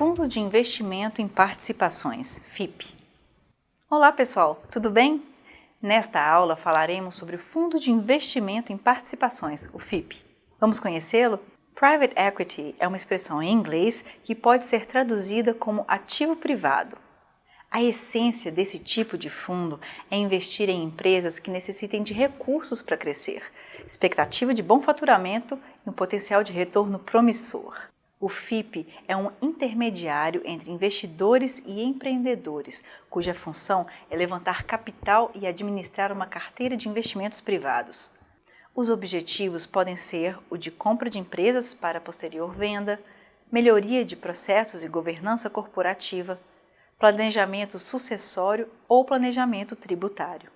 Fundo de Investimento em Participações, FIP. Olá pessoal, tudo bem? Nesta aula falaremos sobre o Fundo de Investimento em Participações, o FIP. Vamos conhecê-lo? Private Equity é uma expressão em inglês que pode ser traduzida como ativo privado. A essência desse tipo de fundo é investir em empresas que necessitem de recursos para crescer, expectativa de bom faturamento e um potencial de retorno promissor. O FIP é um intermediário entre investidores e empreendedores, cuja função é levantar capital e administrar uma carteira de investimentos privados. Os objetivos podem ser o de compra de empresas para posterior venda, melhoria de processos e governança corporativa, planejamento sucessório ou planejamento tributário.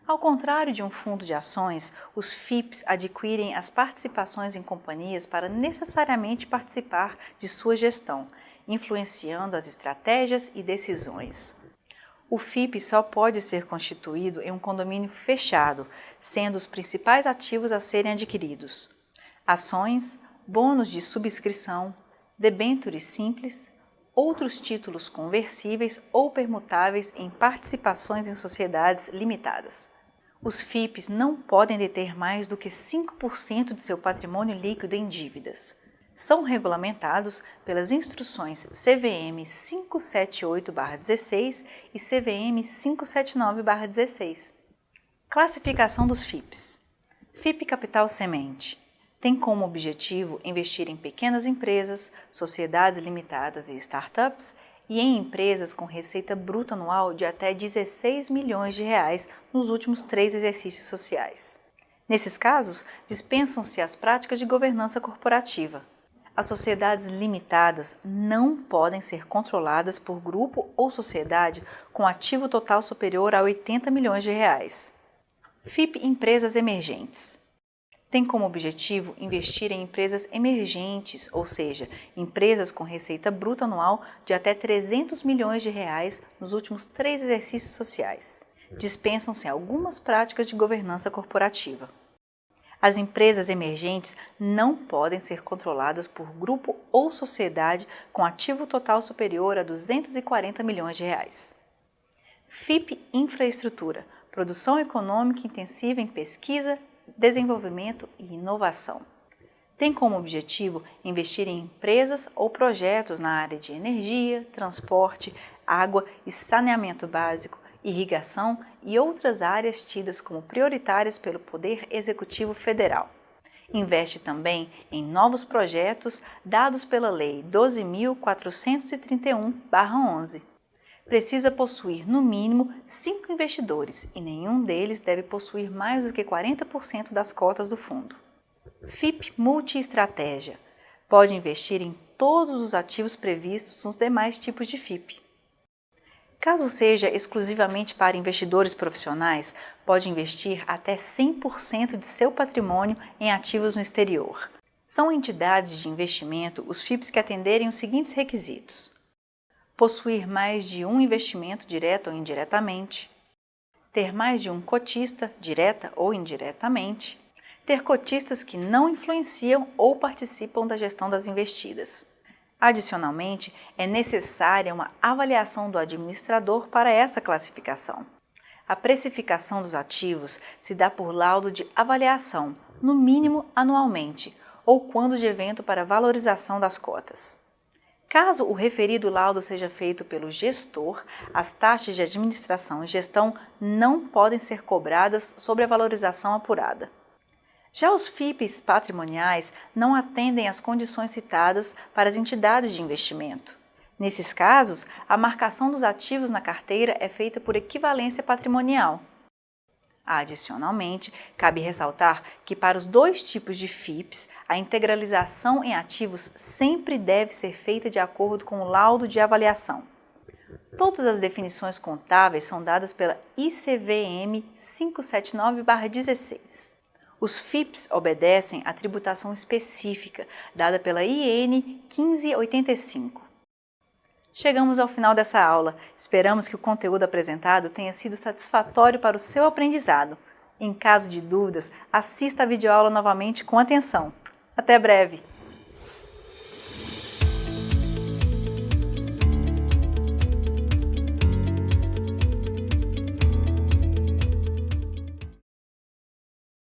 Ao contrário de um fundo de ações, os FIPs adquirem as participações em companhias para necessariamente participar de sua gestão, influenciando as estratégias e decisões. O FIP só pode ser constituído em um condomínio fechado, sendo os principais ativos a serem adquiridos: ações, bônus de subscrição, debêntures simples, outros títulos conversíveis ou permutáveis em participações em sociedades limitadas. Os FIPs não podem deter mais do que 5% de seu patrimônio líquido em dívidas. São regulamentados pelas instruções CVM 578/16 e CVM 579/16. Classificação dos FIPs. FIP Capital Semente. Tem como objetivo investir em pequenas empresas, sociedades limitadas e startups e em empresas com receita bruta anual de até 16 milhões de reais nos últimos 3 exercícios sociais. Nesses casos, dispensam-se as práticas de governança corporativa. As sociedades limitadas não podem ser controladas por grupo ou sociedade com ativo total superior a 80 milhões de reais. FIP Empresas Emergentes. Tem como objetivo investir em empresas emergentes, ou seja, empresas com receita bruta anual de até 300 milhões de reais nos últimos 3 exercícios sociais. Dispensam-se algumas práticas de governança corporativa. As empresas emergentes não podem ser controladas por grupo ou sociedade com ativo total superior a 240 milhões de reais. FIP Infraestrutura, produção econômica intensiva em pesquisa, desenvolvimento e inovação. Tem como objetivo investir em empresas ou projetos na área de energia, transporte, água e saneamento básico, irrigação e outras áreas tidas como prioritárias pelo Poder Executivo Federal. Investe também em novos projetos dados pela Lei 12.431/11. Precisa possuir no mínimo 5 investidores e nenhum deles deve possuir mais do que 40% das cotas do fundo. FIP Multiestratégia. Pode investir em todos os ativos previstos nos demais tipos de FIP. Caso seja exclusivamente para investidores profissionais, pode investir até 100% de seu patrimônio em ativos no exterior. São entidades de investimento os FIPs que atenderem os seguintes requisitos: possuir mais de um investimento direto ou indiretamente, ter mais de um cotista, direta ou indiretamente, ter cotistas que não influenciam ou participam da gestão das investidas. Adicionalmente, é necessária uma avaliação do administrador para essa classificação. A precificação dos ativos se dá por laudo de avaliação, no mínimo anualmente, ou quando de evento para valorização das cotas. Caso o referido laudo seja feito pelo gestor, as taxas de administração e gestão não podem ser cobradas sobre a valorização apurada. Já os FIPs patrimoniais não atendem às condições citadas para as entidades de investimento. Nesses casos, a marcação dos ativos na carteira é feita por equivalência patrimonial. Adicionalmente, cabe ressaltar que para os 2 tipos de FIPs, a integralização em ativos sempre deve ser feita de acordo com o laudo de avaliação. Todas as definições contábeis são dadas pela ICVM 579/16. Os FIPs obedecem à tributação específica, dada pela IN 1585. Chegamos ao final dessa aula. Esperamos que o conteúdo apresentado tenha sido satisfatório para o seu aprendizado. Em caso de dúvidas, assista a videoaula novamente com atenção. Até breve!